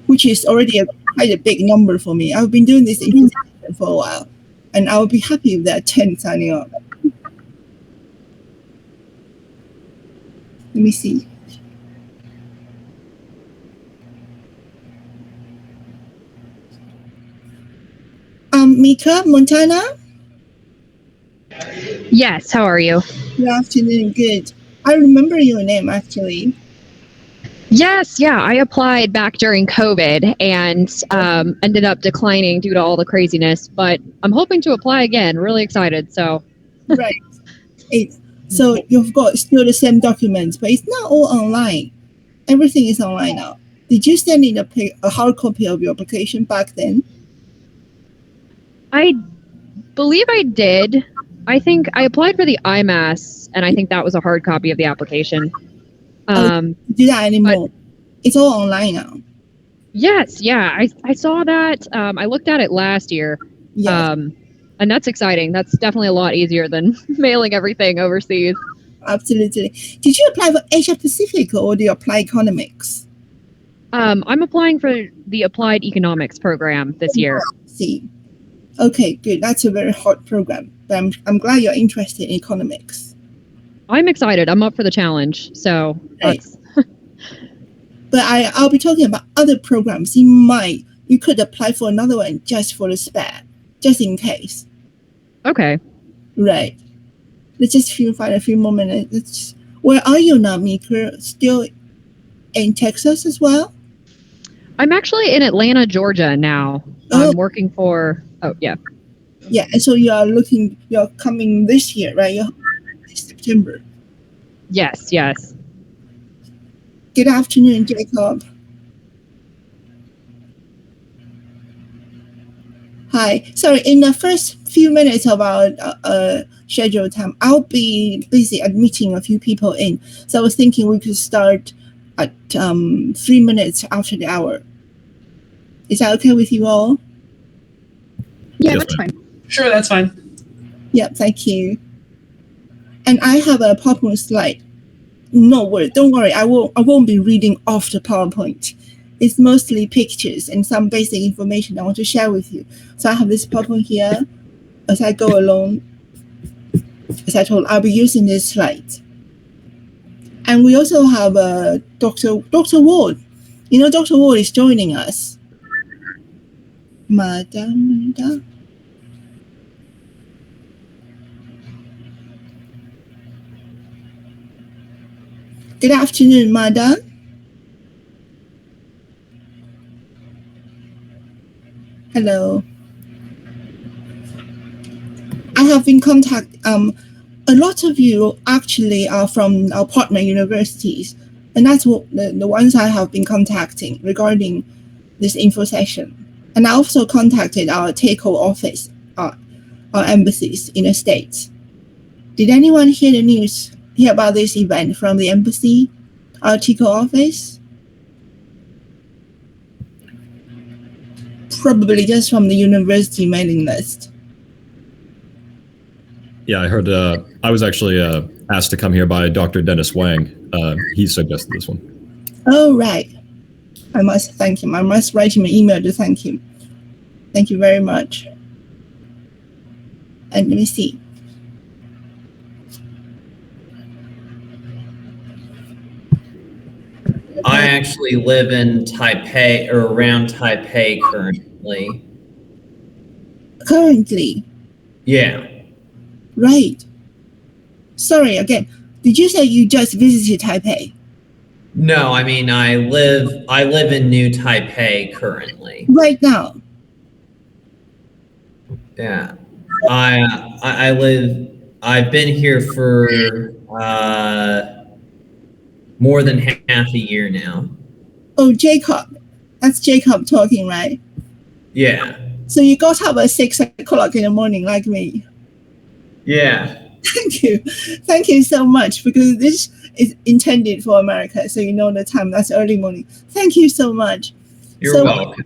which is already quite a big number for me. I've been doing this for a while, and I would be happy if there are 10 signing up. Let me see. Mika, Montana? Yes, how are you? Good afternoon, good. I remember your name, actually. Yes, yeah, I applied back during COVID and ended up declining due to all the craziness, but I'm hoping to apply again. Really excited, so. Right. So you've got still the same documents, but it's not all online. Everything is online now. Did you send in a hard copy of your application back then? I believe I did. I think I applied for the IMAS, and I think that was a hard copy of the application. Do that anymore? It's all online now. Yes, yeah, I saw that. I looked at it last year. Yes. And that's exciting. That's definitely a lot easier than mailing everything overseas. Absolutely. Did you apply for Asia Pacific or do you apply economics? I'm applying for the Applied Economics program this year. See. Okay, good. That's a very hard program, but I'm glad you're interested in economics. I'm excited. I'm up for the challenge. So that's. But I'll be talking about other programs. You could apply for another one just for the spare, just in case. Okay. Right. Let's just find a few more minutes. Where are you now, Mika? Still in Texas as well? I'm actually in Atlanta, Georgia now. I'm working for. Oh, yeah. Yeah, and so you're coming this year, right? This September. Yes, yes. Good afternoon, Jacob. Hi. Sorry, in the first few minutes of our scheduled time, I'll be busy admitting a few people in. So I was thinking we could start at 3 minutes after the hour. Is that okay with you all? Yeah, that's fine. Sure, that's fine. Yeah, thank you. And I have a PowerPoint slide. Don't worry. I won't be reading off the PowerPoint. It's mostly pictures and some basic information I want to share with you. So I have this PowerPoint here. As I go along, as I told, I'll be using this slide. And we also have Dr. Ward. You know, Dr. Ward is joining us. Madam. Good afternoon, Madam. Hello. I have been contacted. A lot of you actually are from our partner universities, and that's what the ones I have been contacting regarding this info session. And I also contacted our TACO office, our embassies in the States. Did anyone hear the news, hear about this event from the embassy, our TACO office? Probably just from the university mailing list. Yeah, I heard. I was actually asked to come here by Dr. Dennis Wang. He suggested this one. Oh, right. I must thank him. I must write him an email to thank him. Thank you very much. And let me see. I actually live in Taipei or around Taipei currently. Currently? Yeah. Right. Sorry, again. Did you say you just visited Taipei? No, I mean I live in New Taipei currently. Right now. Yeah. I've been here for more than half a year now. Oh, Jacob. That's Jacob talking, right? Yeah. So you got up at 6 o'clock in the morning like me. Yeah. Thank you. Thank you so much, because this is intended for America, so you know the time. That's early morning. Thank you so much. You're welcome.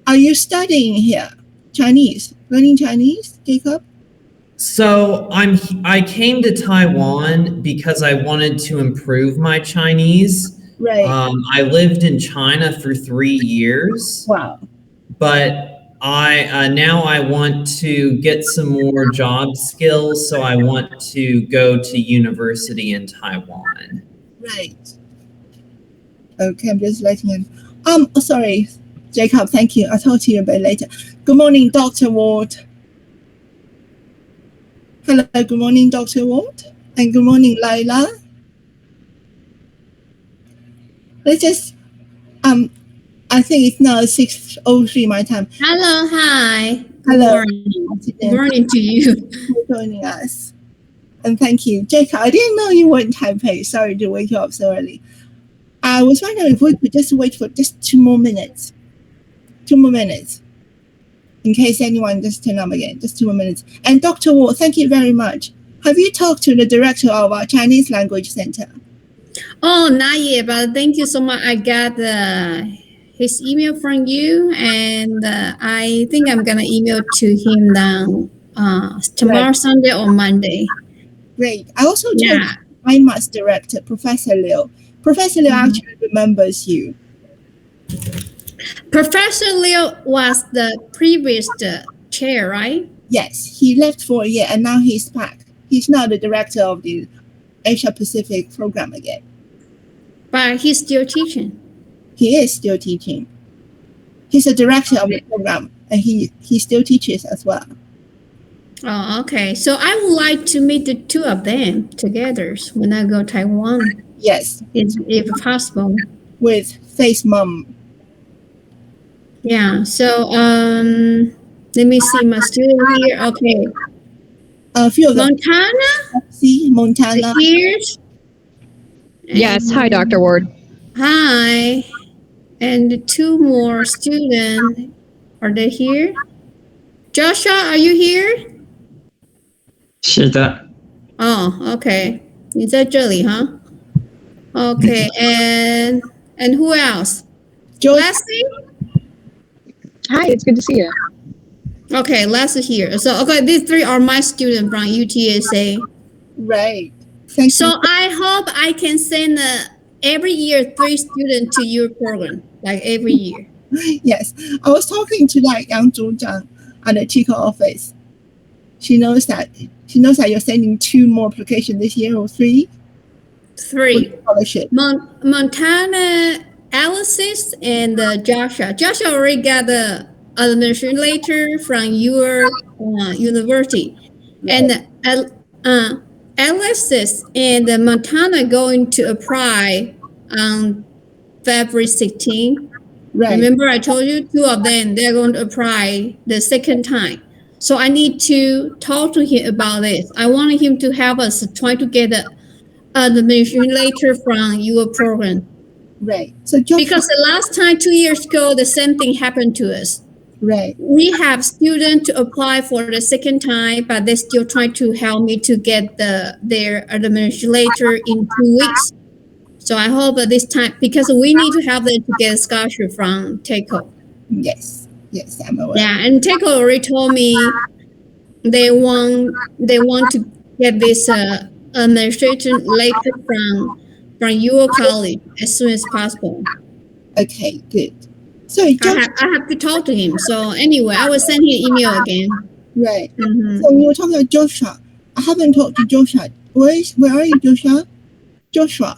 Are you studying here? Chinese? Learning Chinese, Jacob? So I came to Taiwan because I wanted to improve my Chinese. Right. I lived in China for 3 years. Wow. But now I want to get some more job skills, so I want to go to university in Taiwan. Right. Okay, I'm just letting in. Sorry, Jacob. Thank you. I'll talk to you a bit later. Good morning, Dr. Ward. Hello. Good morning, Dr. Ward, and good morning, Laila. Let's just I think it's now 6:03 my time. Hello, hi. Hello. Good morning to you. For joining us. And thank you. Jacob, I didn't know you were in Taipei. Sorry to wake you up so early. I was wondering if we could just wait for just 2 more minutes. 2 more minutes. In case anyone just turn up again. Just 2 more minutes. And Dr. Ward, thank you very much. Have you talked to the director of our Chinese Language Center? Oh, not yet, but thank you so much. I got his email from you, and I think I'm gonna email to him now tomorrow, right. Sunday or Monday. Great. I also told IMA's director, Professor Liu. Professor Liu actually remembers you. Professor Liu was the previous chair, right? Yes, he left for a year and now he's back. He's now the director of the Asia Pacific program again. But he's still teaching. He is still teaching. He's the director of the program and he still teaches as well. Oh, okay. So I would like to meet the two of them together when I go to Taiwan. Yes. If possible. With Faith's mom. Yeah. So let me see my student here. Okay. A few of them. Montana? See, Montana. Here. Yes. Hi, Dr. Ward. Hi. And 2 more students. Are they here? Joshua, are you here? 是的。 Oh, okay. 你在这里, huh? Okay. And who else? Leslie? Hi, it's good to see you. Okay, Leslie here. So, okay, these 3 are my students from UTSA. Right. Thank so you. I hope I can send every year 3 students to your program, like every year. Yes. I was talking to that Yang Zhuzhang at the Chico office. She knows that you're sending 2 more applications this year or 3? 3. Scholarship. Montana, Alice, and Joshua. Joshua already got the admission letter from your university. Right. And Alice and Montana going to apply on February 16th. Right. Remember I told you 2 of them, they're going to apply the second time. So I need to talk to him about this. I wanted him to help us try to get the admission letter from your program. Right. So because the last time 2 years ago, the same thing happened to us. Right. We have students to apply for the second time, but they still try to help me to get their admission letter in 2 weeks. So I hope that this time, because we need to help them to get a scholarship from TECO. Yes. Yes, I'm aware. Yeah, and TECO already told me they want to get this administration letter from your college as soon as possible. Okay, good. So I have to talk to him. So anyway, I will send him an email again. Right. So you were talking about Joshua. I haven't talked to Joshua. Where are you, Joshua? Joshua.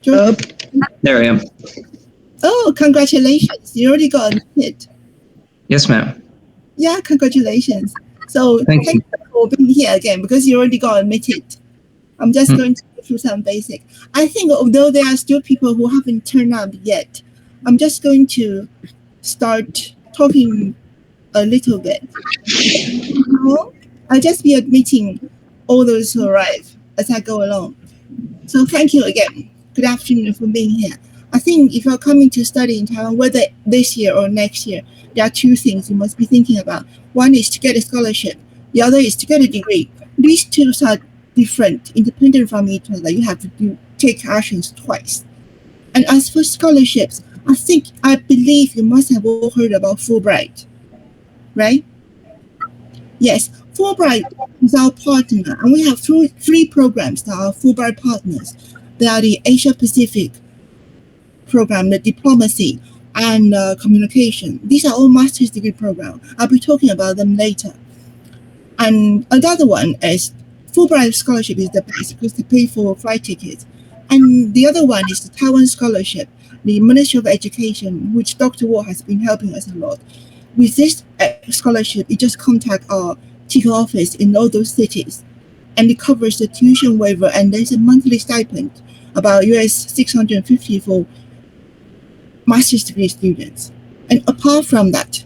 There I am. Oh, congratulations. You already got admitted. Yes, ma'am. Yeah, congratulations. So thank you for being here again because you already got admitted. I'm just going to go through some basic. I think although there are still people who haven't turned up yet, I'm just going to start talking a little bit. I'll just be admitting all those who arrive as I go along. So thank you again. Good afternoon for being here. I think if you're coming to study in Taiwan, whether this year or next year, there are 2 things you must be thinking about. One is to get a scholarship. The other is to get a degree. These 2 are different, independent from each other. You have to take actions twice. And as for scholarships, I believe you must have all heard about Fulbright, right? Yes, Fulbright is our partner, and we have 3 programs that are Fulbright partners. They are the Asia Pacific program, the diplomacy and communication. These are all master's degree programs. I'll be talking about them later. And another one is Fulbright scholarship is the best because they pay for flight tickets. And the other one is the Taiwan scholarship, the Ministry of Education, which Dr. Ward has been helping us a lot. With this scholarship, you just contact our ticket office in all those cities, and it covers the tuition waiver, and there's a monthly stipend, about US 650 for master's degree students. And apart from that,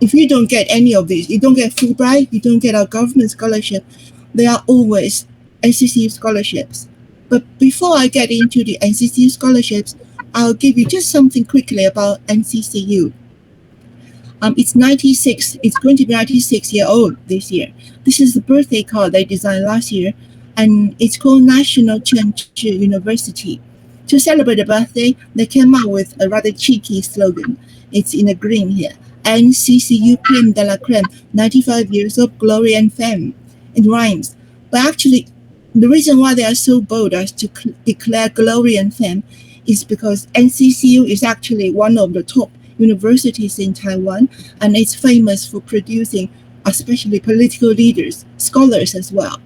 if you don't get any of these, you don't get Fulbright, you don't get our government scholarship, there are always NCCU scholarships. But before I get into the NCCU scholarships, I'll give you just something quickly about NCCU. It's 96. It's going to be 96 years old this year. This is the birthday card they designed last year, and it's called National Chen University. To celebrate the birthday, they came out with a rather cheeky slogan. It's in a green here. NCCU creme de la creme, 95 years of glory and fame. It rhymes. But actually, the reason why they are so bold as to declare glory and fame is because NCCU is actually one of the top universities in Taiwan, and it's famous for producing especially political leaders, scholars as well.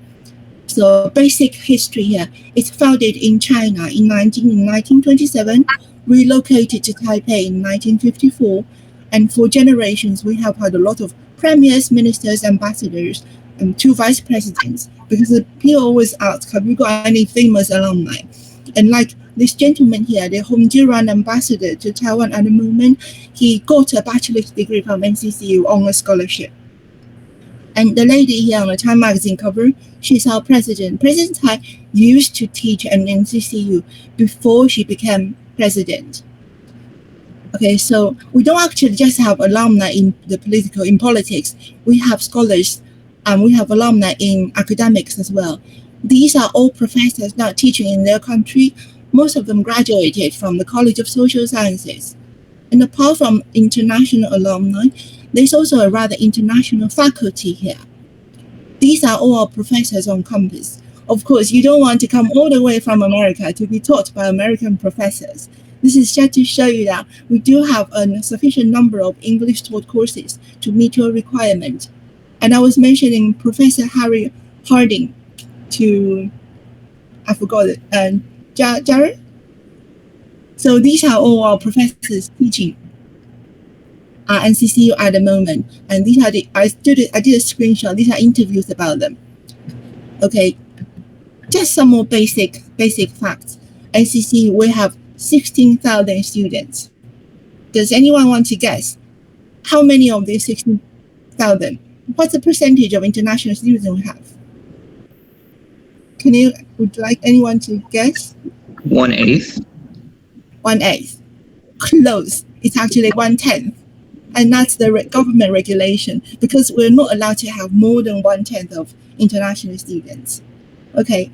So basic history here. It's founded in China in 1927, relocated to Taipei in 1954, and for generations we have had a lot of premiers, ministers, ambassadors, and 2 vice presidents, because the people always ask, have you got any famous alumni? And like this gentleman here, the Hongjiran ambassador to Taiwan at the moment, he got a bachelor's degree from NCCU on a scholarship. And the lady here on the Time magazine cover, she's our president. President Tai used to teach at NCCU before she became president. Okay, so we don't actually just have alumni in politics. We have scholars, and we have alumni in academics as well. These are all professors now teaching in their country. Most of them graduated from the College of Social Sciences. And apart from international alumni, there's also a rather international faculty here. These are all our professors on campus. Of course, you don't want to come all the way from America to be taught by American professors. This is just to show you that we do have a sufficient number of English taught courses to meet your requirement. And I was mentioning Professor Harry Harding I forgot it, Jared? So these are all our professors teaching at NCCU at the moment. And these are I did a screenshot. These are interviews about them. Okay, just some more basic facts. NCCU, we have 16,000 students. Does anyone want to guess how many of these 16,000? What's the percentage of international students we have? Would like anyone to guess? 1/8. 1/8. Close. It's actually 1/10. And that's the government regulation, because we're not allowed to have more than 1/10 of international students. Okay,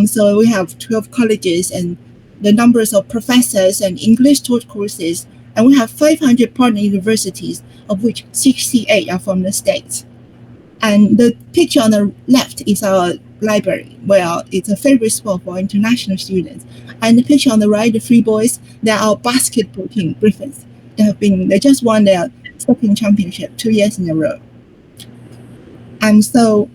so we have 12 colleges and the numbers of professors and English taught courses, and we have 500 partner universities, of which 68 are from the States. And the picture on the left is our library, where it's a favorite spot for international students. And the picture on the right, the 3 boys, they're our basketball team, Griffins. They just won their second championship 2 years in a row. And so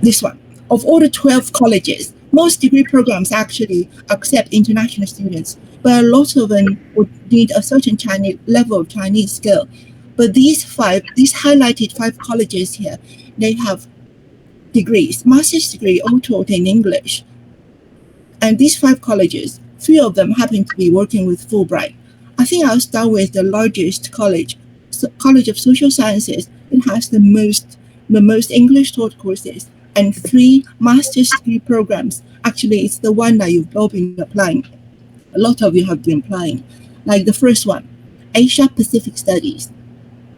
this one, of all the 12 colleges, most degree programs actually accept international students, but a lot of them would need a certain level of Chinese skill. But these highlighted 5 colleges here, they have degrees, master's degree all taught in English. And these 5 colleges, 3 of them happen to be working with Fulbright. I think I'll start with the largest college, College of Social Sciences. It has the most English taught courses and 3 master's degree programs. Actually, it's the one that you've all been applying. A lot of you have been applying. Like the first one, Asia Pacific Studies.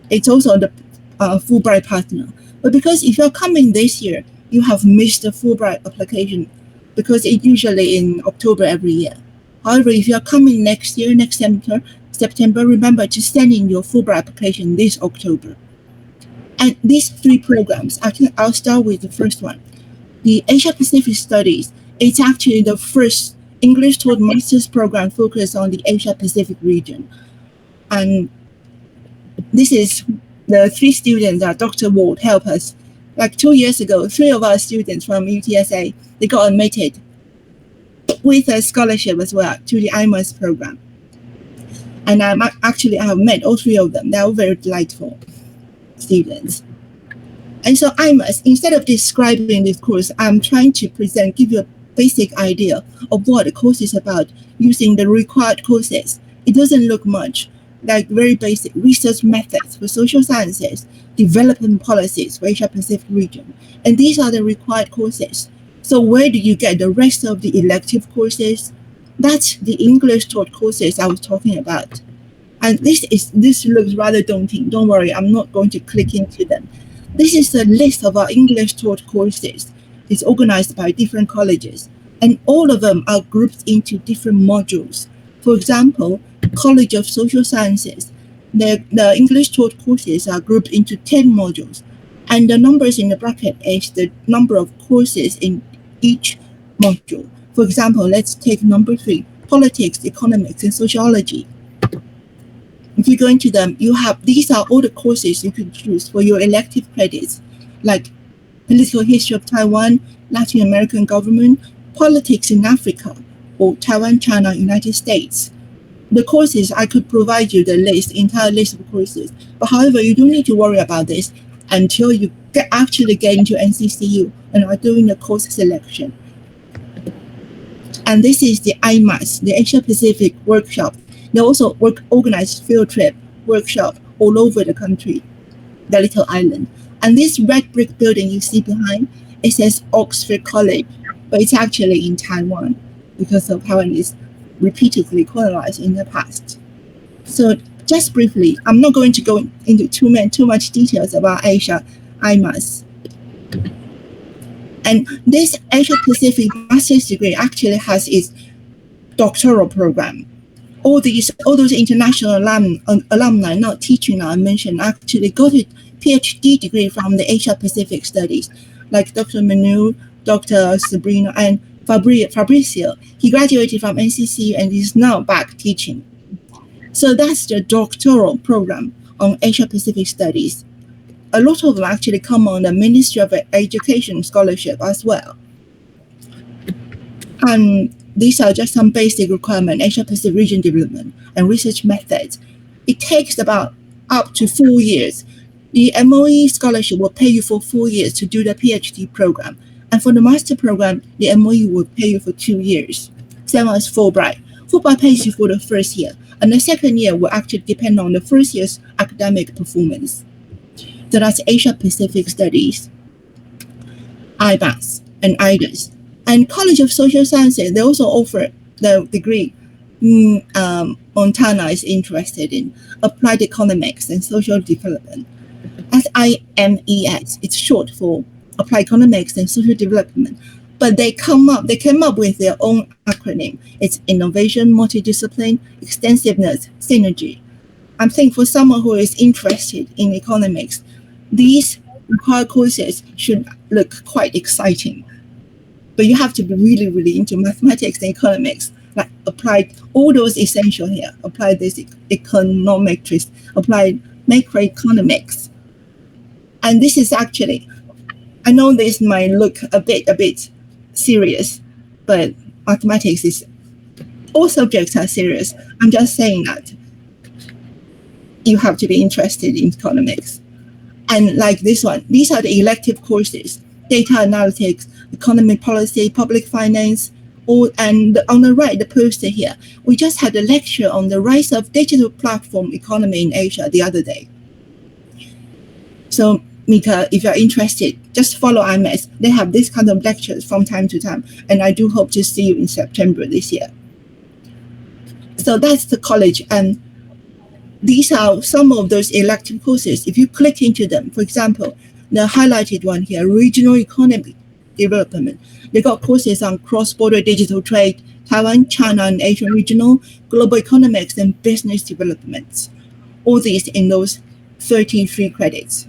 It's also the Fulbright partner. But because if you're coming this year, you have missed the Fulbright application, because it's usually in October every year. However, if you're coming next year, next September, remember to send in your Fulbright application this October. And these 3 programs, actually, I'll start with the first one. The Asia Pacific Studies, it's actually the first English taught master's program focused on the Asia Pacific region. And this is the 3 students that Dr. Ward helped us. Like 2 years ago, 3 of our students from UTSA, they got admitted with a scholarship as well to the IMAS program. And I have met all 3 of them. They are very delightful students. And so IMAS, instead of describing this course, I'm trying to give you a basic idea of what the course is about using the required courses. It doesn't look much like very basic research methods for social sciences, development policies for Asia Pacific region. And these are the required courses. So where do you get the rest of the elective courses? That's the English taught courses I was talking about. And this looks rather daunting. Don't worry, I'm not going to click into them. This is a list of our English taught courses. It's organized by different colleges, and all of them are grouped into different modules. For example, College of Social Sciences, the English taught courses are grouped into 10 modules, and the numbers in the bracket is the number of courses in each module. For example, let's take number 3, Politics, Economics, and Sociology. If you go into them, these are all the courses you can choose for your elective credits, like Political History of Taiwan, Latin American Government, Politics in Africa, or Taiwan, China, United States. The courses, I could provide you the entire list of courses. But however, you don't need to worry about this until you actually get into NCCU and are doing the course selection. And this is the IMAS, the Asia Pacific Workshop. They also organize field trip workshop all over the country, the little island. And this red brick building you see behind, it says Oxford College, but it's actually in Taiwan because of how it is repeatedly colonized in the past. So just briefly, I'm not going to go into too much details about Asia IMAS. And this Asia Pacific master's degree actually has its doctoral program. All those international alumni not teaching now I mentioned actually got a PhD degree from the Asia Pacific Studies, like Dr. Manu, Dr. Sabrina, and Fabrizio. He graduated from NCCU and is now back teaching. So that's the doctoral program on Asia Pacific Studies. A lot of them actually come on the Ministry of Education scholarship as well. And these are just some basic requirements: Asia Pacific region development and research methods. It takes about up to 4 years. The MOE scholarship will pay you for 4 years to do the PhD program. And for the master program, the MOE will pay you for 2 years. Same as Fulbright. Fulbright pays you for the first year, and the second year will actually depend on the first year's academic performance. So that's Asia Pacific Studies, IBAS, and IDAS. And College of Social Sciences, they also offer the degree Montana is interested in, Applied Economics and Social Development. SIMES, it's short for Applied Economics and Social Development. But they came up with their own acronym. It's Innovation, Multidiscipline, Extensiveness, Synergy. I think for someone who is interested in economics, these required courses should look quite exciting. But you have to be really, really into mathematics and economics, like applied all those essential here, applied this econometrics, applied macroeconomics. And this is actually, I know this might look a bit serious, but mathematics is, all subjects are serious. I'm just saying that you have to be interested in economics. And like this one, these are the elective courses: data analytics, economic policy, public finance, and on the right, the poster here. We just had a lecture on the rise of digital platform economy in Asia the other day. So Mika, if you're interested, just follow IMS. They have this kind of lectures from time to time, and I do hope to see you in September this year. So that's the college, and these are some of those elective courses. If you click into them, for example, the highlighted one here, Regional Economic Development. They got courses on cross-border digital trade, Taiwan, China, and Asian regional, global economics, and business development. All these in those 33 credits.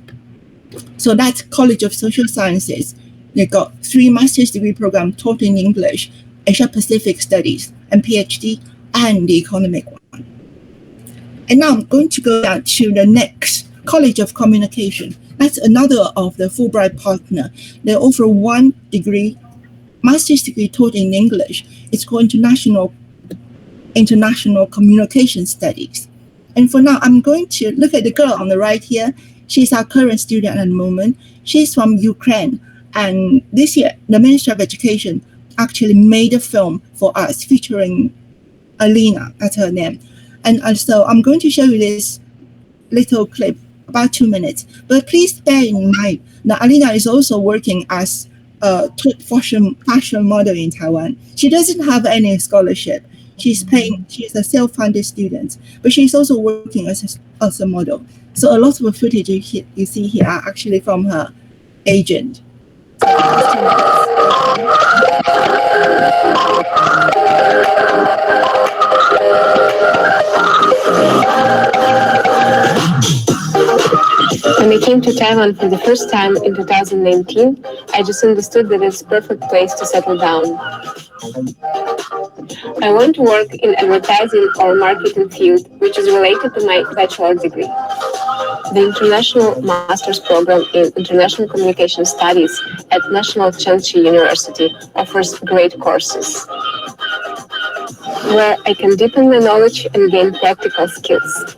So that's College of Social Sciences. They got 3 master's degree programs taught in English, Asia Pacific Studies, and PhD, and the economic one. And now I'm going to go down to the next, College of Communication. That's another of the Fulbright partner. They offer 1 degree, master's degree taught in English. It's called International Communication Studies. And for now, I'm going to look at the girl on the right here. She's our current student at the moment. She's from Ukraine. And this year, the Ministry of Education actually made a film for us featuring Alina, that's her name. And so I'm going to show you this little clip, about 2 minutes. But please bear in mind that Alina is also working as a top fashion model in Taiwan. She doesn't have any scholarship. She's a self-funded student, but she's also working as a model. So a lot of the footage you see here are actually from her agent. When I came to Taiwan for the first time in 2019, I just understood that it's a perfect place to settle down. I want to work in advertising or marketing field, which is related to my bachelor degree. The International Master's Program in International Communication Studies at National Chengchi University offers great courses, where I can deepen my knowledge and gain practical skills,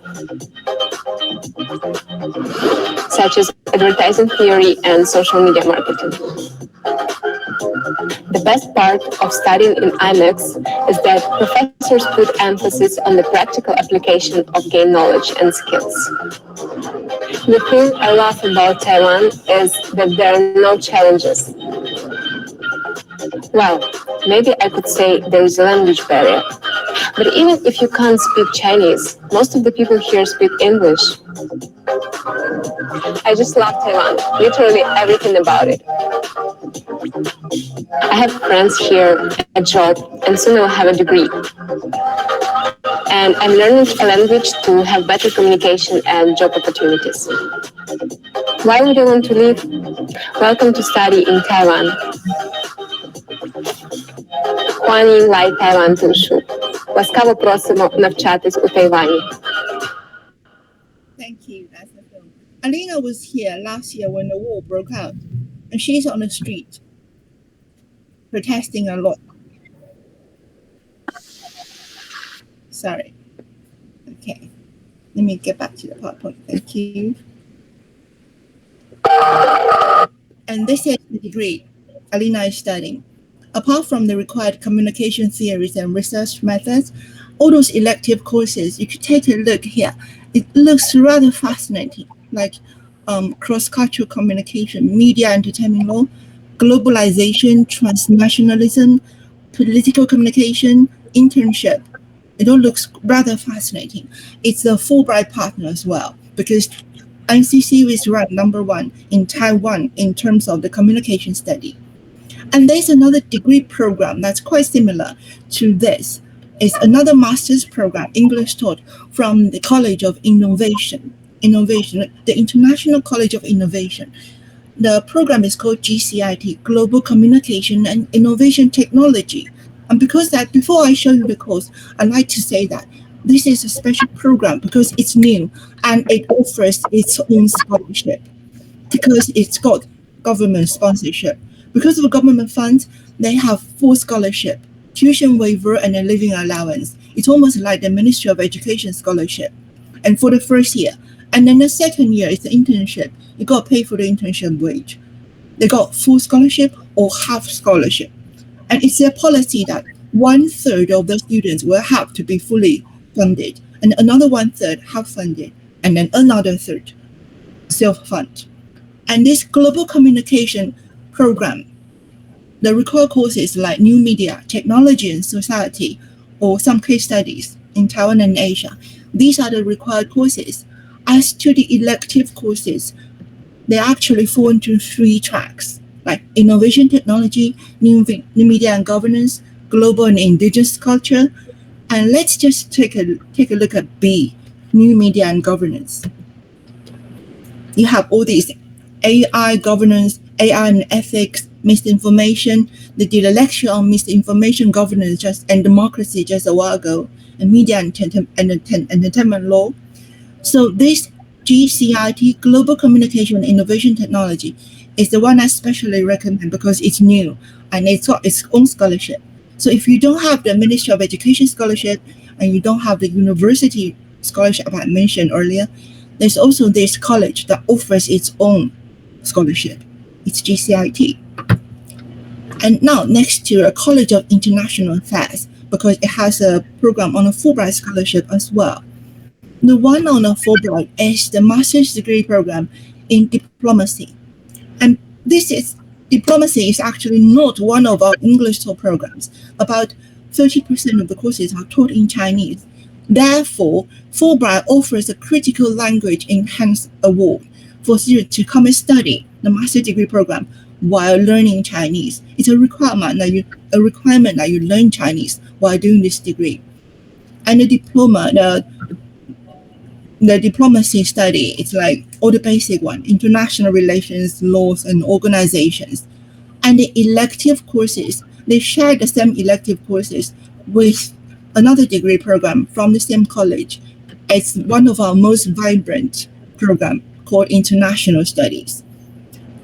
such as advertising theory and social media marketing. The best part of studying in IMEX is that professors put emphasis on the practical application of gained knowledge and skills. The thing I love about Taiwan is that there are no challenges. Well, maybe I could say there is a language barrier. But even if you can't speak Chinese, most of the people here speak English. I just love Taiwan, literally everything about it. I have friends here, a job, and soon I'll have a degree. And I'm learning a language to have better communication and job opportunities. Why would I want to leave? Welcome to study in Taiwan. 欢迎来台湾读书. Ласкаво просимо навчатись у Тайвані. Thank you. That's the film. Alina was here last year when the war broke out, and she's on the street protesting a lot. Sorry. Okay. Let me get back to the PowerPoint. Thank you. And this is the degree Alina is studying. Apart from the required communication theories and research methods, all those elective courses, you could take a look here. It looks rather fascinating, like cross-cultural communication, media entertainment law, globalization, transnationalism, political communication, internship. It all looks rather fascinating. It's a Fulbright partner as well, because NCCU is ranked #1 in Taiwan in terms of the communication study. And there's another degree program that's quite similar to this. It's another master's program, English taught, from the College of Innovation, the International College of Innovation. The program is called GCIT, Global Communication and Innovation Technology. And because that, before I show you the course, I'd like to say that this is a special program because it's new and it offers its own scholarship because it's got government sponsorship. Because of the government funds, they have full scholarship, tuition waiver, and a living allowance. It's almost like the Ministry of Education scholarship. And for the first year. And then the second year is the internship. You got to pay for the internship wage. They got full scholarship or half scholarship. And it's their policy that 1/3 of the students will have to be fully funded, and another 1/3 half funded, and then another third self-fund. And this global communication program, the required courses like new media, technology and society, or some case studies in Taiwan and Asia. These are the required courses. As to the elective courses, they actually fall into 3 tracks, like innovation technology, new media and governance, global and indigenous culture. And let's just take a look at B, new media and governance. You have all these AI governance, AI and ethics, misinformation. They did a lecture on misinformation governance and democracy just a while ago, and media and entertainment law. So this GCIT, Global Communication and Innovation Technology, is the one I especially recommend because it's new and it's got its own scholarship. So if you don't have the Ministry of Education scholarship and you don't have the university scholarship I mentioned earlier, there's also this college that offers its own scholarship. It's GCIT. And now next to a College of International Affairs, because it has a program on a Fulbright scholarship as well. The one on a Fulbright is the master's degree program in diplomacy. And diplomacy is actually not one of our English taught programs. About 30% of the courses are taught in Chinese. Therefore, Fulbright offers a critical language enhanced award for students to come and study the master's degree program while learning Chinese. It's a requirement that you learn Chinese while doing this degree. And the diploma, the diplomacy study, it's like all the basic one, international relations, laws, and organizations. And the elective courses, they share the same elective courses with another degree program from the same college. It's one of our most vibrant program called International Studies.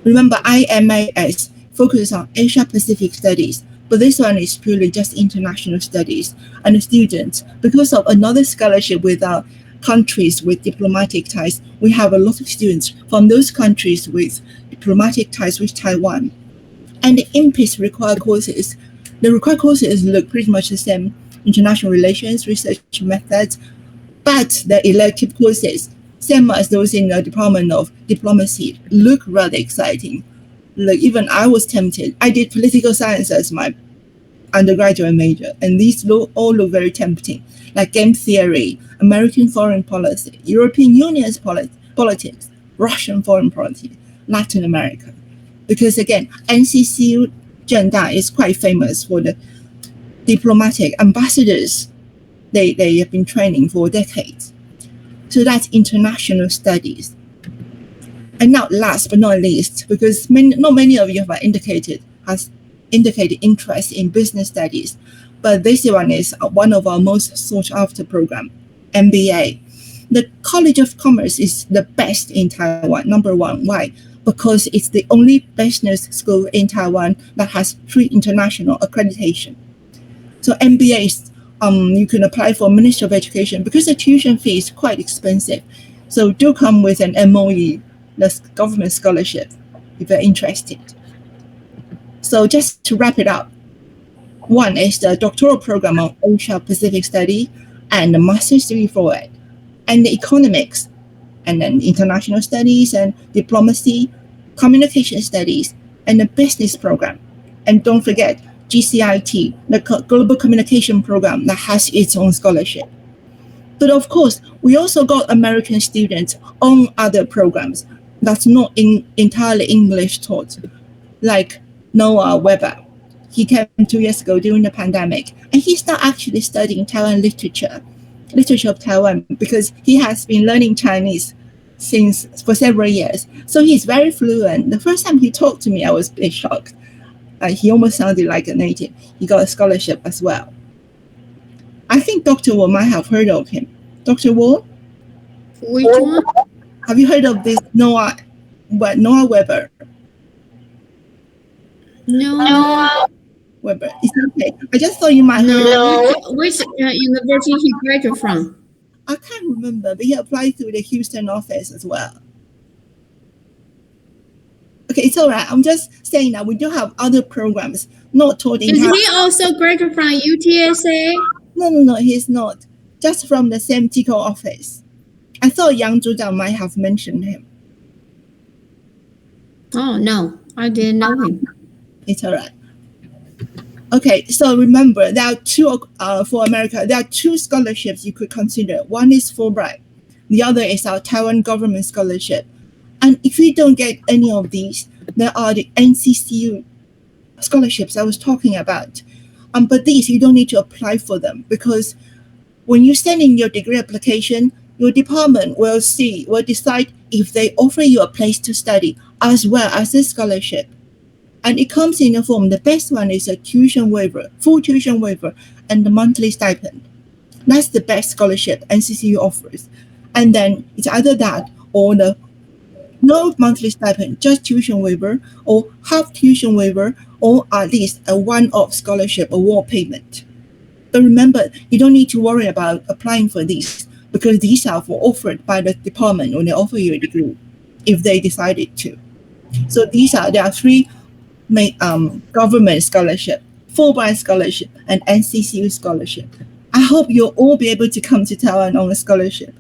Remember, IMAS focuses on Asia Pacific Studies, but this one is purely just international studies. And the students, because of another scholarship with our countries with diplomatic ties, we have a lot of students from those countries with diplomatic ties with Taiwan. And the IMPIS required courses, the required courses look pretty much the same, international relations, research methods, but the elective courses, same as those in the Department of Diplomacy, look rather exciting. Like even I was tempted. I did political science as my undergraduate major, and these all look very tempting, like game theory, American foreign policy, European Union's politics, Russian foreign policy, Latin America. Because again, NCCU Zhengda is quite famous for the diplomatic ambassadors they have been training for decades. So that's international studies. And now last but not least, because not many of you have indicated interest in business studies, but this one is one of our most sought after program, MBA. The College of Commerce is the best in Taiwan, number one. Why? Because it's the only business school in Taiwan that has pre-international accreditation. So MBA is, you can apply for Ministry of Education because the tuition fee is quite expensive. So do come with an MOE, the government scholarship, if you're interested. So just to wrap it up, one is the doctoral program on Asia Pacific Study and the master's degree for it, and the economics, and then international studies and diplomacy, communication studies, and the business program. And don't forget GCIT, the Global Communication Program that has its own scholarship. But of course, we also got American students on other programs that's not entirely English taught, like Noah Weber. He came 2 years ago during the pandemic, and he's now actually studying Taiwan literature of Taiwan, because he has been learning Chinese for several years. So he's very fluent. The first time he talked to me, I was a bit shocked. He almost sounded like a native. He got a scholarship as well. I think Dr. Wu might have heard of him. Dr. Wu? Which one? Have you heard of this Noah Weber? No. Weber. It's okay. I just thought you might heard of him. Which university he graduated from? I can't remember, but he applied through the Houston office as well. Okay, it's all right. I'm just saying that we do have other programs not taught in. Is he also graduated from UTSA? No, he's not. Just from the same TICO office. I thought Yang Zhujiang might have mentioned him. Oh, no, I didn't know him. It's all right. Okay, so remember, there are two, for America, there are two scholarships you could consider. One is Fulbright. The other is our Taiwan government scholarship. And if you don't get any of these, there are the NCCU scholarships I was talking about. But these, you don't need to apply for them, because when you send in your degree application, your department will decide if they offer you a place to study as well as a scholarship. And it comes in a form. The best one is a tuition waiver, full tuition waiver, and the monthly stipend. That's the best scholarship NCCU offers. And then it's either that or the no monthly stipend, just tuition waiver, or half tuition waiver, or at least a one-off scholarship award payment. But remember, you don't need to worry about applying for these because these are offered by the department when they offer you a degree, if they decided to. So there are three main government scholarship, Fulbright scholarship, and NCCU scholarship. I hope you'll all be able to come to Taiwan on a scholarship.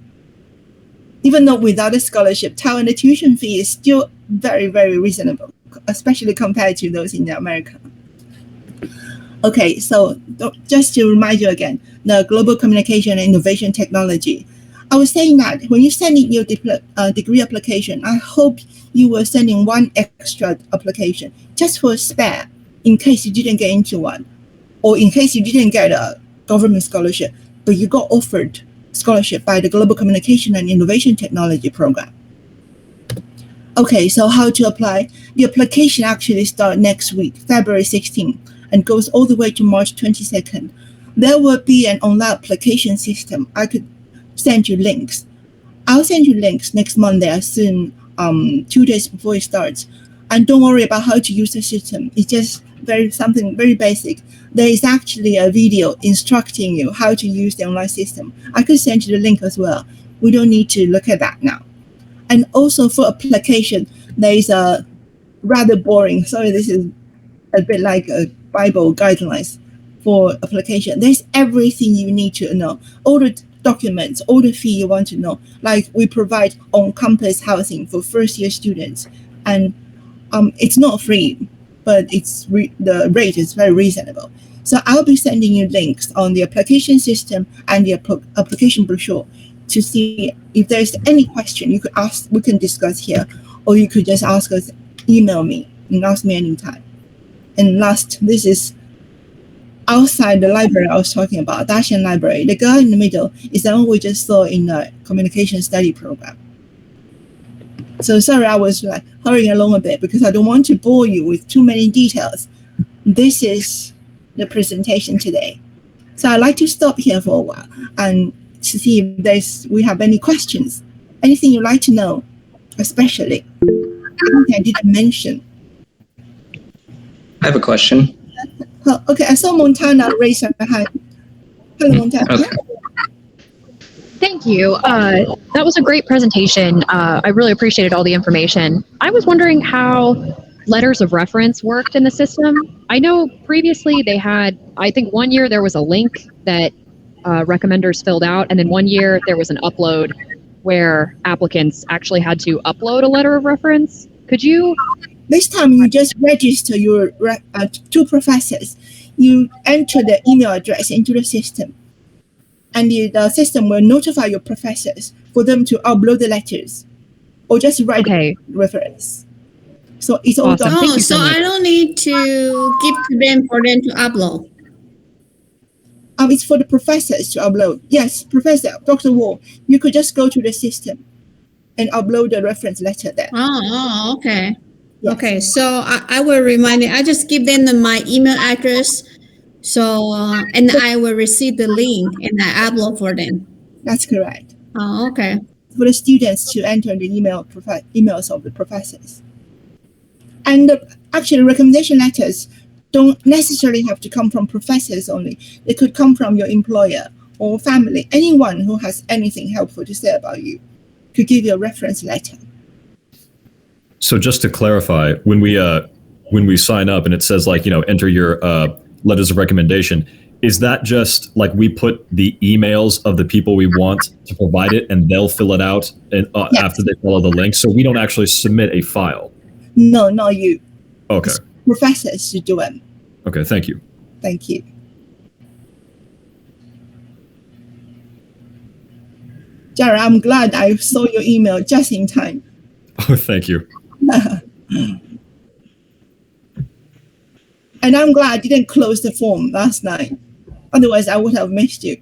Even though without a scholarship, Taiwan, the tuition fee is still very, very reasonable, especially compared to those in America. Okay, so just to remind you again, the Global Communication and Innovation Technology. I was saying that when you send in your degree application, I hope you will send in one extra application just for a spare in case you didn't get into one, or in case you didn't get a government scholarship, but you got offered scholarship by the Global Communication and Innovation Technology program. Okay, so how to apply? The application actually starts next week, February 16th, and goes all the way to March 22nd. There will be an online application system. I could send you links. I'll send you links next Monday as soon, 2 days before it starts. And don't worry about how to use the system. It's just something very basic. There is actually a video instructing you how to use the online system. I could send you the link as well. We don't need to look at that now. And also for application, there is a rather boring, sorry, this is a bit like a Bible guidelines for application. There's everything you need to know. All the documents, all the fee you want to know. Like we provide on-campus housing for first-year students. And it's not free, but the rate is very reasonable. So I'll be sending you links on the application system and the application brochure to see if there's any question you could ask, we can discuss here, or you could just ask us, email me and ask me anytime. And last, this is outside the library I was talking about, Dashan Library. The guy in the middle is the one we just saw in the communication study program. So sorry, I was like hurrying along a bit because I don't want to bore you with too many details. This is the presentation today. So I'd like to stop here for a while and to see if we have any questions, anything you'd like to know, especially anything I didn't mention. I have a question. Oh, okay, I saw Montana raise her hand. Hello, Montana. Okay. Thank you. That was a great presentation. I really appreciated all the information. I was wondering how letters of reference worked in the system. I know previously they had, I think one year there was a link that recommenders filled out, and then one year there was an upload where applicants actually had to upload a letter of reference. Could you? This time you just register your two professors. You enter the email address into the system, and the system will notify your professors for them to upload the letters or just write the reference. So it's all done. Oh, so I don't need to give to them for them to upload. It's for the professors to upload. Yes, Professor Dr. Wall, you could just go to the system and upload the reference letter there. Oh, okay. Yes. Okay, so I will remind you. I just give them my email address, so and I will receive the link and I upload for them. That's correct. Oh, okay. For the students to enter the emails of the professors. And actually, recommendation letters don't necessarily have to come from professors only. They could come from your employer or family. Anyone who has anything helpful to say about you could give you a reference letter. So just to clarify, when we sign up and it says enter your letters of recommendation, is that just like we put the emails of the people we want to provide it and they'll fill it out and Yes. after they follow the link? So we don't actually submit a file. No, not you. Okay. It's professors to do it. Okay. Thank you. Thank you. Jared, I'm glad I saw your email just in time. Oh, thank you. And I'm glad I didn't close the form last night. Otherwise, I would have missed you.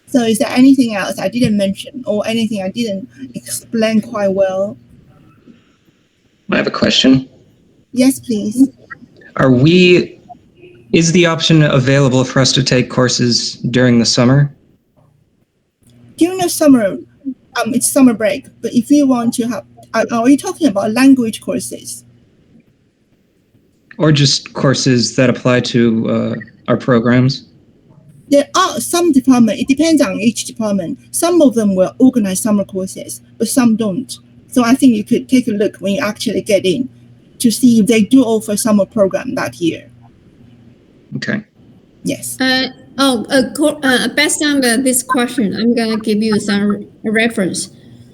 So is there anything else I didn't mention or anything I didn't explain quite well? I have a question. Yes, please. Is the option available for us to take courses during the summer? During the summer, it's summer break, but if you want to have, are you talking about language courses? Or just courses that apply to our programs? There are some departments, it depends on each department. Some of them will organize summer courses, but some don't. So I think you could take a look when you actually get in to see if they do offer summer program that year. Okay. Yes. Based on this question, I'm gonna give you some reference.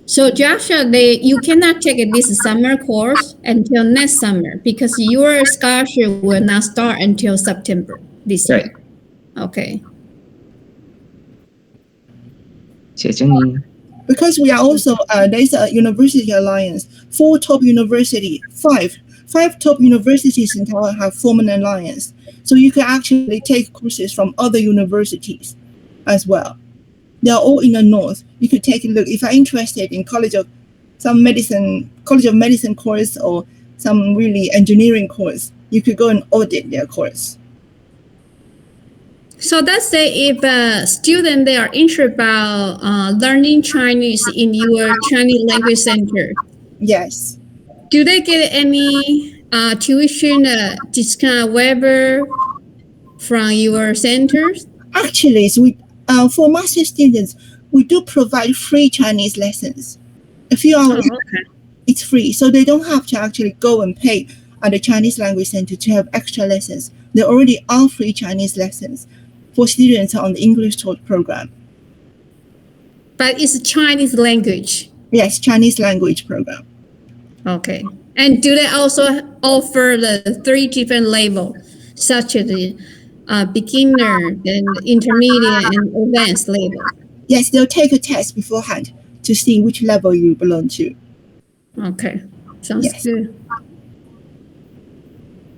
So Joshua, you cannot take this summer course until next summer because your scholarship will not start until September this year. Right. Okay. 谢谢您. Because we are also, there's a university alliance, five top universities in Taiwan have formed an alliance. So you can actually take courses from other universities as well. They are all in the north. You could take a look. If you're interested in College of Medicine course or some really engineering course, you could go and audit their course. So let's say if a student they are interested about learning Chinese in your Chinese language center. Yes. Do they get any tuition discount waiver from your centers? Actually, for master students, we do provide free Chinese lessons. A few hours, it's free. So they don't have to actually go and pay at the Chinese language center to have extra lessons. There already are free Chinese lessons for students on the English taught program. But it's Chinese language. Yes, Chinese language program. Okay. And do they also offer the 3 different levels, such as the beginner, then intermediate, and advanced level? Yes, they'll take a test beforehand to see which level you belong to. Okay, sounds good.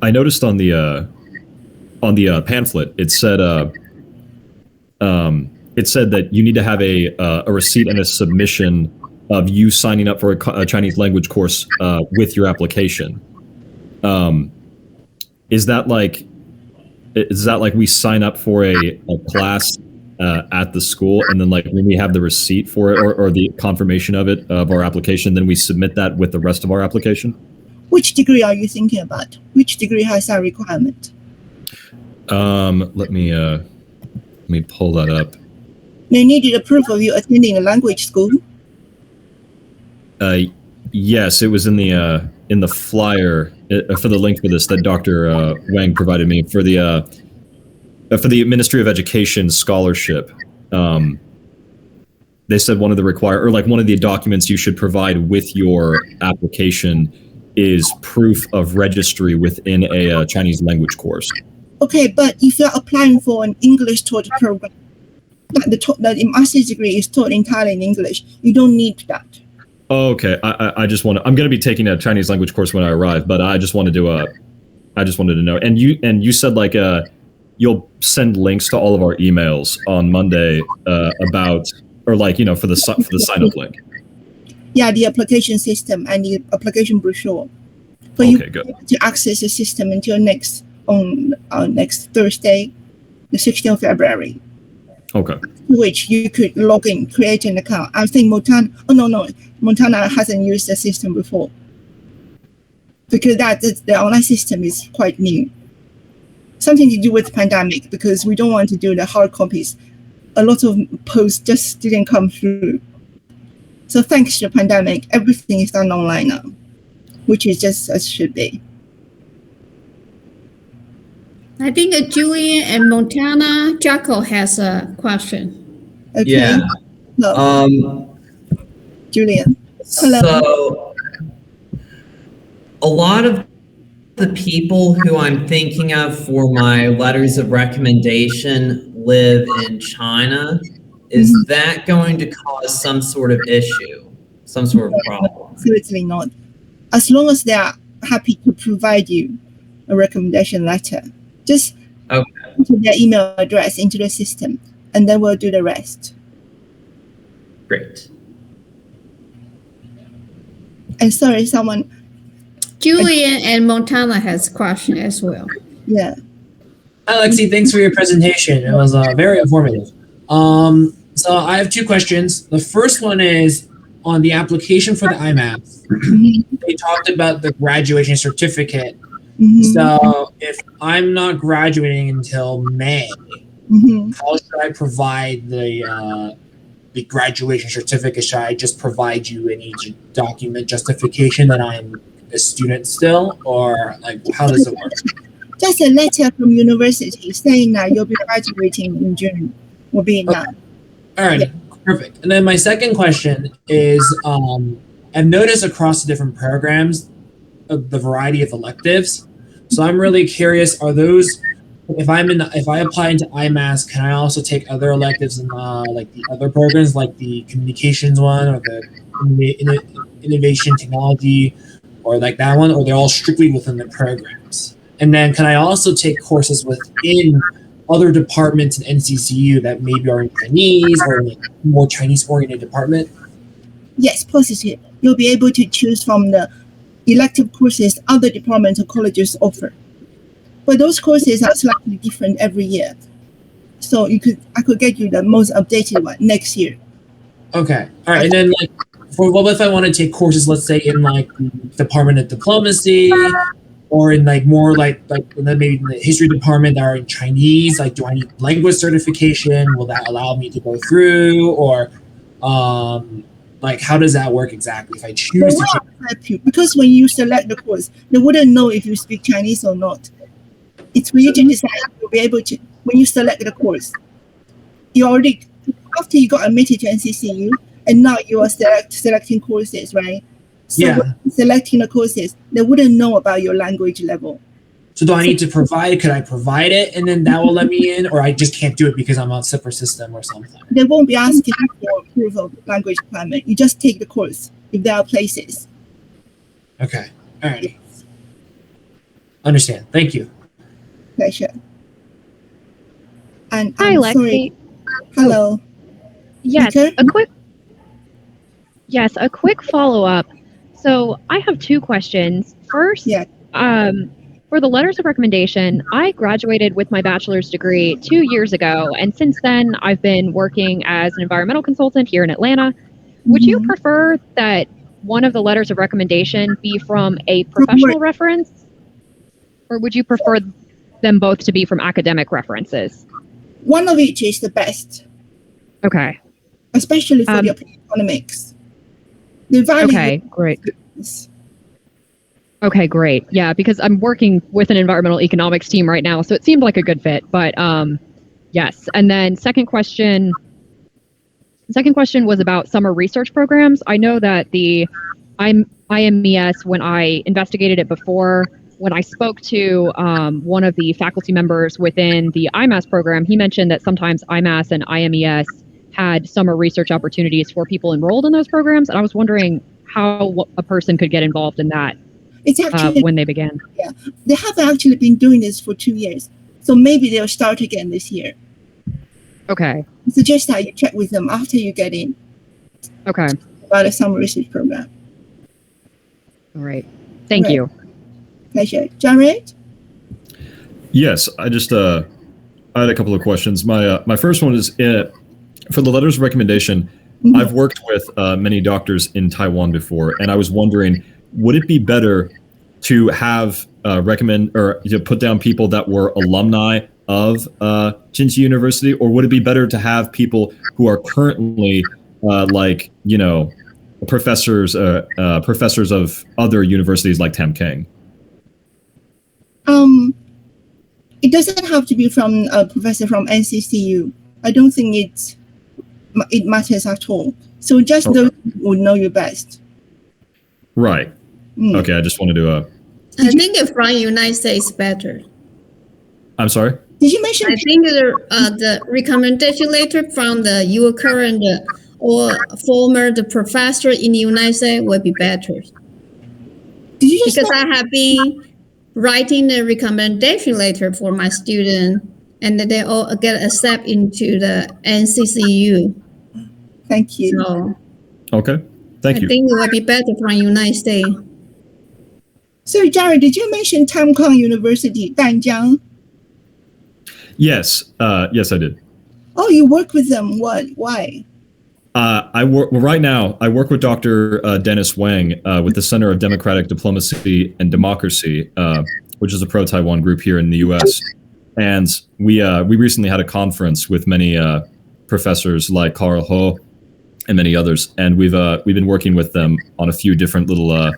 I noticed on the pamphlet it said that you need to have a receipt and a submission of you signing up for a Chinese language course with your application. Is that like we sign up for a class at the school, and then like when we have the receipt for it or the confirmation of it of our application, then we submit that with the rest of our application? Which degree are you thinking about? Which degree has that requirement? Let me pull that up. They needed a proof of you attending a language school. Yes, it was in the flyer for the link for this that Dr. Wang provided me for the Ministry of Education scholarship. They said one of the documents you should provide with your application is proof of registry within a Chinese language course. Okay, but if you're applying for an English taught program, that the master's degree is taught entirely in English, you don't need that. Oh, okay. I'm going to be taking a Chinese language course when I arrive, but I just wanted to know. And you said like you'll send links to all of our emails on Monday about, or like, for the sign up link. Yeah, the application system and the application brochure. For you to access the system until next Thursday, the 16th of February. Okay. Which you could log in, create an account. I think Montana hasn't used the system before because the online system is quite new. Something to do with the pandemic, because we don't want to do the hard copies. A lot of posts just didn't come through. So thanks to the pandemic, everything is done online now, which is just as should be. I think Julian and Montana, Jacko has a question. Okay. Yeah. No. Julian. Hello. So a lot of the people who I'm thinking of for my letters of recommendation live in China. Is that going to cause some sort of issue, some sort of problem? Absolutely not. As long as they are happy to provide you a recommendation letter, just put their email address into the system, and then we'll do the rest. Great. And sorry, someone Julian and Montana has question as well. Yeah. Hi, Lexi. Thanks for your presentation. It was very informative. So I have 2 questions. The first one is on the application for the IMAPS. They talked about the graduation certificate. So if I'm not graduating until May, how should I provide the graduation certificate? Should I just provide you any document justification that I'm a student still, or like how does it work? Just a letter from university saying that you'll be graduating in June will be enough. All right, perfect. And then my second question is, I've noticed across the different programs the variety of electives. So I'm really curious: are those, if I apply into IMAS, can I also take other electives in like the other programs, like the communications one or the innovation technology, or like that one, or they're all strictly within the programs? And then can I also take courses within other departments in NCCU that maybe are in Chinese or in a more Chinese-oriented department? Yes, positive. You'll be able to choose from the elective courses other departments or colleges offer. But those courses are slightly different every year. So I could get you the most updated one next year. Okay. All right. And then like, what if I want to take courses, let's say in like the Department of Diplomacy, or in like more like maybe in the history department that are in Chinese? Like, do I need language certification? Will that allow me to go through? Or like, how does that work exactly if I choose to take? Because when you select the course, they wouldn't know if you speak Chinese or not. It's for you to decide. You'll be able to, when you select the course, you already, after you got admitted to NCCU, and now you are selecting courses, right? So when selecting the courses, they wouldn't know about your language level. So do I need to provide? Could I provide it and then that will let me in, or I just can't do it because I'm on separate system or something? They won't be asking for proof of language requirement. You just take the course if there are places. Okay. All right. Yes. Understand. Thank you. Pleasure. And hi, I'm Lexi. Sorry. Hello. Yes, okay? a quick follow-up. So I have 2 questions. First, for the letters of recommendation, I graduated with my bachelor's degree 2 years ago, and since then I've been working as an environmental consultant here in Atlanta. Would you prefer that one of the letters of recommendation be from a professional reference, or would you prefer them both to be from academic references? One of each is the best. Okay. Especially for the economics. The value. Okay, great. Okay, great. Yeah, because I'm working with an environmental economics team right now, so it seemed like a good fit. But yes. And then second question was about summer research programs. I know that the IMES, when I investigated it before, when I spoke to one of the faculty members within the IMAS program, he mentioned that sometimes IMAS and IMES had summer research opportunities for people enrolled in those programs. And I was wondering how a person could get involved in that. It's actually when they began. Yeah, they have actually been doing this for 2 years, so maybe they'll start again this year. Okay. I suggest that you check with them after you get in. Okay. About a summer research program. All right. Thank you. Pleasure, Jared. Yes, I just I had a couple of questions. My first one is for the letters of recommendation. I've worked with many doctors in Taiwan before, and I was wondering, would it be better to have recommend or to put down people that were alumni of Jinji University, or would it be better to have people who are currently professors of other universities like Tamkang? It doesn't have to be from a professor from NCCU. I don't think it matters at all. So just those who would know you best. Right. Okay, I just wanted to. I think from United States better. I'm sorry? Did you mention? I think the recommendation letter from your current or former professor in the United States would be better. Did you just because I have been writing the recommendation letter for my student, and they all get accepted into the NCCU. Thank you. So, okay. Thank you. I think it would be better from United States. So, Jared, did you mention Tamkang University, Danjiang? Yes, yes, I did. Oh, you work with them. What? Why? I work right now. I work with Dr. Dennis Wang with the Center of Democratic Diplomacy and Democracy, which is a pro-Taiwan group here in the U.S. And we recently had a conference with many professors like Carl Ho and many others, and we've been working with them on a few different little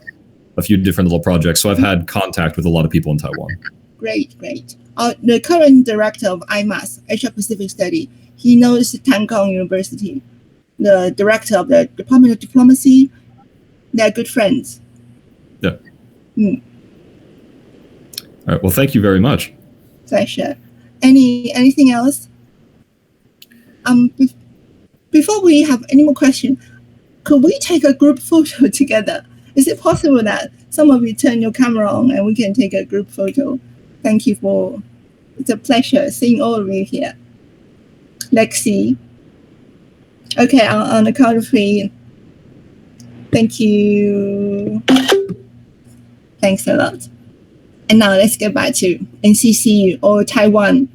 projects. So I've had contact with a lot of people in Taiwan. Great. The current director of IMAS, Asia Pacific Study, he knows Tamkang University. The director of the Department of Diplomacy, they're good friends. Yeah. All right. Well, thank you very much. Pleasure. Anything else? Before we have any more questions, could we take a group photo together? Is it possible that some of you turn your camera on and we can take a group photo? Thank you it's a pleasure seeing all of you here. Lexi. Okay, on the count of three. Thank you. Thanks a lot. And now let's get back to NCCU or Taiwan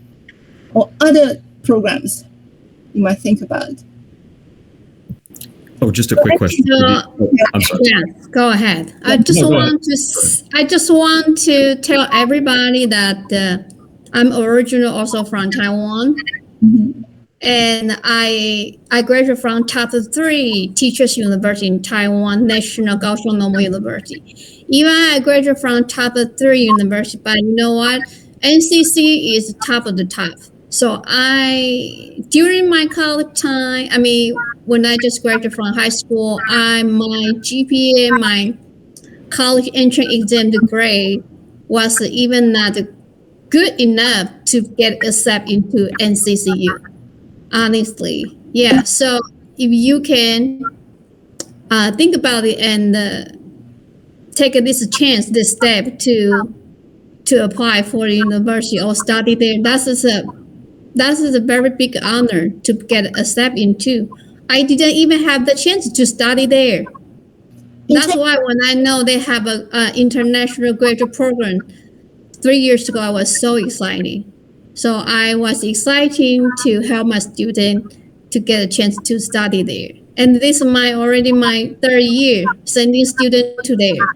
or other programs you might think about. Oh, just a quick question. I'm sorry. Yes, go ahead. I just want to tell everybody that I'm originally also from Taiwan. Mm-hmm. And I graduated from top 3 teachers university in Taiwan, National Kaohsiung Normal University. Even I graduated from top 3 university, but you know what? NCC is top of the top. So during my college time, when I just graduated from high school, my GPA, my college entrance exam grade was even not good enough to get accepted into NCCU. Honestly, yeah. So if you can think about it and take this step to apply for the university or study there, that is a very big honor to get accepted into. I didn't even have the chance to study there. That's why when I know they have an international graduate program 3 years ago, I was so excited. So I was excited to help my student to get a chance to study there. And this is already my 3rd year sending students to there.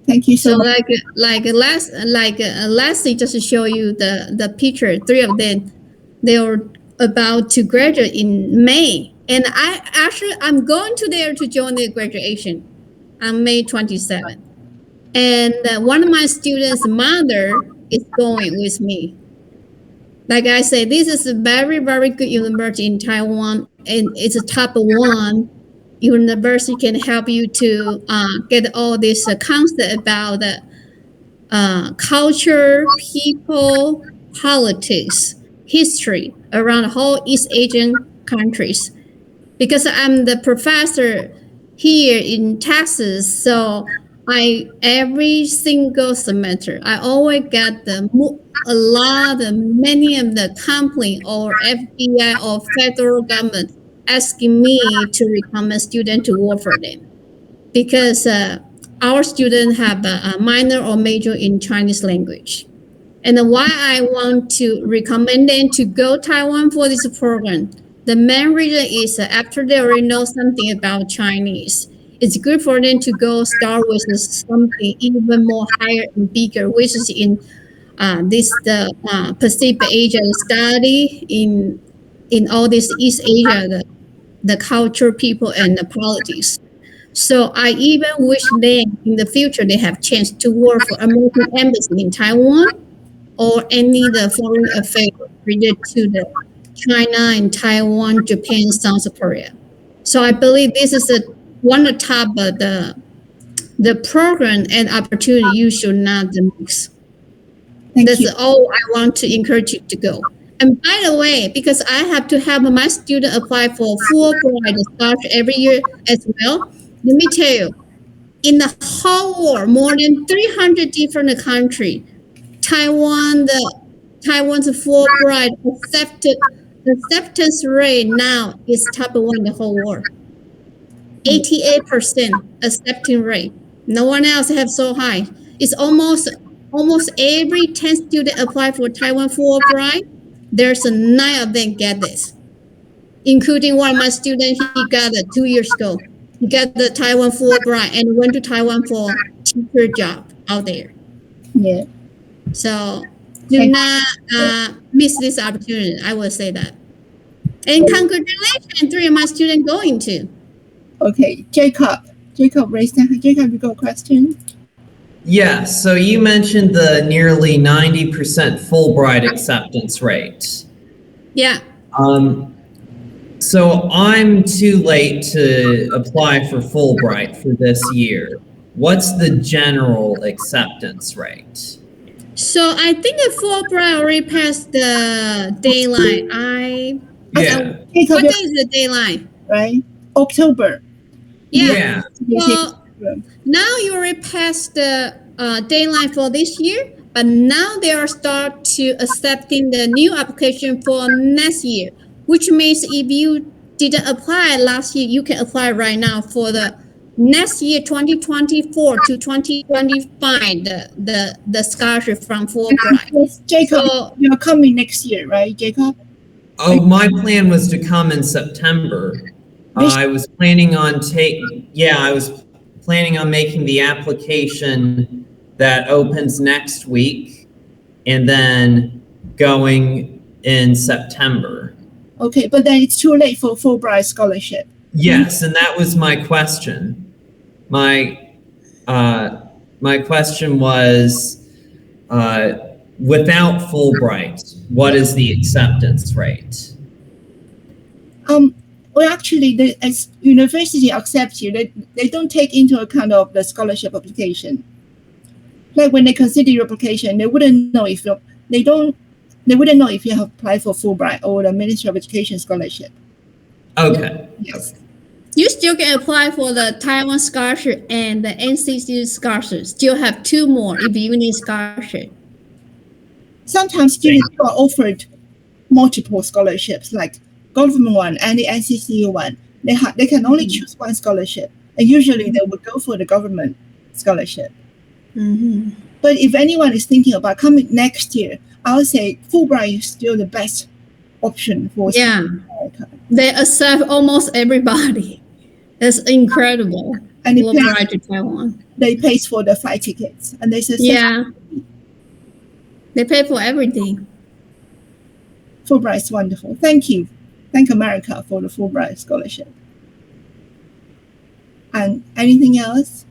Thank you so much. Lastly, just to show you the picture, 3 of them, they were about to graduate in May. And I'm going to there to join the graduation on May 27th. And one of my students' mother is going with me. Like I said, this is a very, very good university in Taiwan, and it's a top 1 university can help you to get all this concept about culture, people, politics, history around the whole East Asian countries. Because I'm the professor here in Texas, so every single semester I always get many of the company or FBI or federal government asking me to recommend students to work for them, because our students have a minor or major in Chinese language. And why I want to recommend them to go Taiwan for this program, the main reason is after they already know something about Chinese, it's good for them to go start with something even more higher and bigger, which is in the Pacific Asia study in all this East Asia, the culture, people, and the politics. So I even wish them in the future they have chance to work for American Embassy in Taiwan or any the foreign affairs related to the China and Taiwan, Japan, South Korea. So I believe this is one of the top of the program and opportunity you should not miss. That's all I want to encourage you to go. And by the way, because I have to have my student apply for Fulbright scholarship every year as well, let me tell you, in the whole world, more than 300 different countries, Taiwan's Fulbright acceptance rate now is top 1 in the whole world. 88% accepting rate. No one else have so high. it's almost every 10 students apply for Taiwan Fulbright. There's 9 of them get this, including one of my students. He got it 2 years ago. He got the Taiwan Fulbright and went to Taiwan for teacher job out there. Yeah. So do not miss this opportunity. I will say that. And congratulations, 3 of my students going to. Okay, Jacob raised hand. Jacob, you got a question? Yeah, so you mentioned the nearly 90% Fulbright acceptance rate. Yeah. So I'm too late to apply for Fulbright for this year. What's the general acceptance rate? So I think the Fulbright already passed the deadline. Yeah. What day is the deadline? Right? October. Yeah. Well, now you already passed the deadline for this year, but now they are start to accepting the new application for next year, which means if you didn't apply last year, you can apply right now for the next year, 2024 to 2025, the scholarship from Fulbright. Jacob, so, you're coming next year, right, Jacob? Oh, my plan was to come in September. I was planning on making the application that opens next week and then going in September. Okay, but then it's too late for Fulbright scholarship. Yes, and that was my question. My question was, without Fulbright, what is the acceptance rate? Well, actually, as university accepts you, they don't take into account of the scholarship application. Like when they consider your application, they wouldn't know if you have applied for Fulbright or the Ministry of Education scholarship. Okay. Yes. You still can apply for the Taiwan scholarship and the NCCU scholarship. Still have 2 more if you need scholarship. Sometimes students are offered multiple scholarships, like government one and the NCCU one. They can only choose one scholarship, and usually they would go for the government scholarship. Mm-hmm. But if anyone is thinking about coming next year, I would say Fulbright is still the best option for America. They accept almost everybody. It's incredible. And Fulbright to Taiwan. They pay for the flight tickets, and they say they pay for everything. Fulbright is wonderful. Thank you. Thank America for the Fulbright scholarship. And anything else?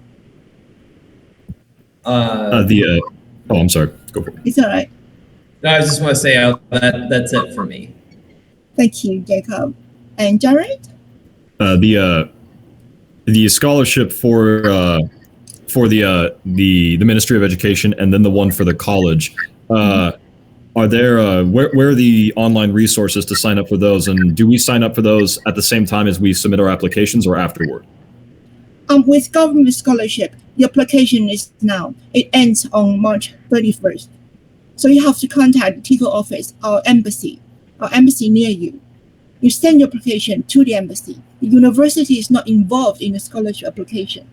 I'm sorry. Go for it. It's all right. No, I just want to say that's it for me. Thank you, Jacob. And Jared? The scholarship for the Ministry of Education and then the one for the college. Are there where are the online resources to sign up for those, and do we sign up for those at the same time as we submit our applications or afterward? With government scholarship, the application is now. It ends on March 31st. So you have to contact the TICO office or embassy near you. You send your application to the embassy. The university is not involved in the scholarship application.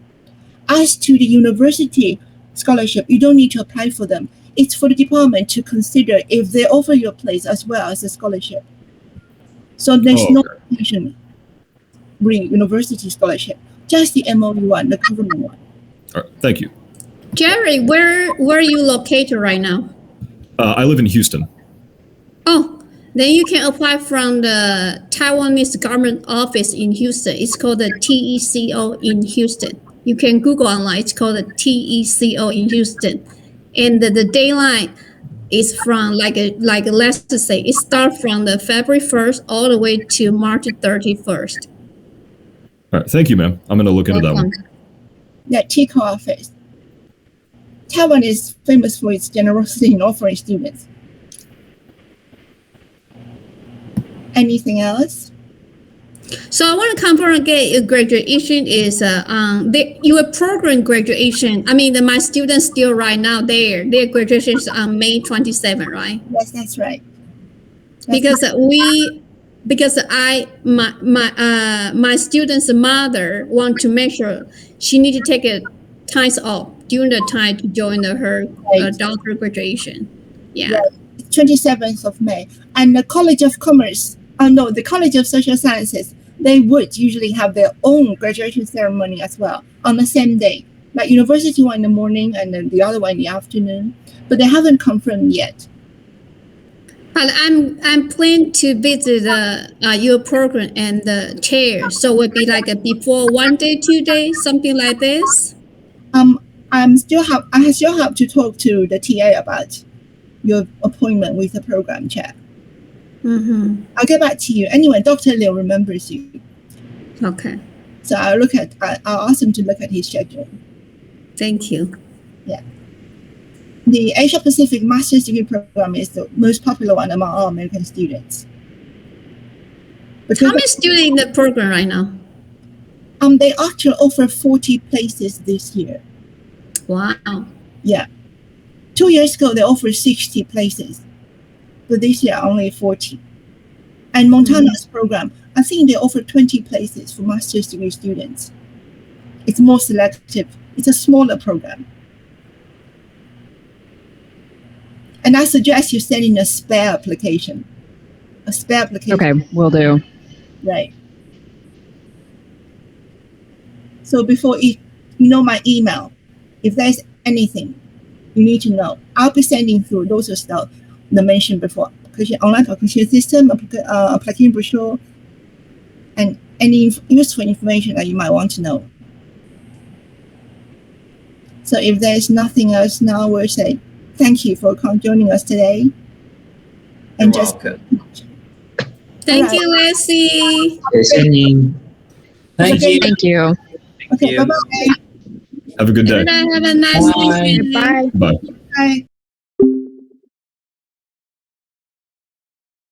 As to the university scholarship, you don't need to apply for them. It's for the department to consider if they offer you a place as well as a scholarship. So there's no application bring university scholarship, just the MOU one, the government one. All right, thank you. Jerry, where are you located right now? I live in Houston. Oh, then you can apply from the Taiwanese government office in Houston. It's called the TECO in Houston. You can Google online. It's called the TECO in Houston. And the deadline is from let's just say it starts from the February 1st all the way to March 31st. All right, thank you, ma'am. I'm going to look into that one. Yeah, TICO office. Taiwan is famous for its generosity in offering students. Anything else? So I want to confirm again, your graduation is your program graduation. I mean, my students still right now their graduation is on May 27, right? Yes, that's right. My student's mother want to make sure she need to take a time off during the time to join her Right. doctoral graduation. Yeah. Right. 27th of May. And the College of Commerce, the College of Social Sciences, they would usually have their own graduation ceremony as well on the same day. Like university one in the morning and then the other one in the afternoon. But they haven't confirmed yet. But I'm planning to visit your program and the chair. So would be like a before 1 day, 2 days, something like this. I still have to talk to the TA about your appointment with the program chair. Mm-hmm. I'll get back to you. Anyway, Dr. Liu remembers you. Okay. So I'll ask him to look at his schedule. Thank you. Yeah. The Asia Pacific Master's Degree Program is the most popular one among all American students. How many students in the program right now? They actually offer 40 places this year. Wow. Yeah. 2 years ago, they offered 60 places. But this year, only 40. And Montana's program, I think they offer 20 places for master's degree students. It's more selective. It's a smaller program. And I suggest you send in a spare application. A spare application. Okay, will do. Right. So before you know my email, if there's anything you need to know, I'll be sending through those stuff I mentioned before. Online application system, application brochure, and any useful information that you might want to know. So if there's nothing else now, we'll say thank you for joining us today. And You're just welcome. Thank you, Leslie. Thank you. Thank you. Okay, you. bye-bye. Have a good day. Have a nice Bye. weekend. Bye. Bye. Bye.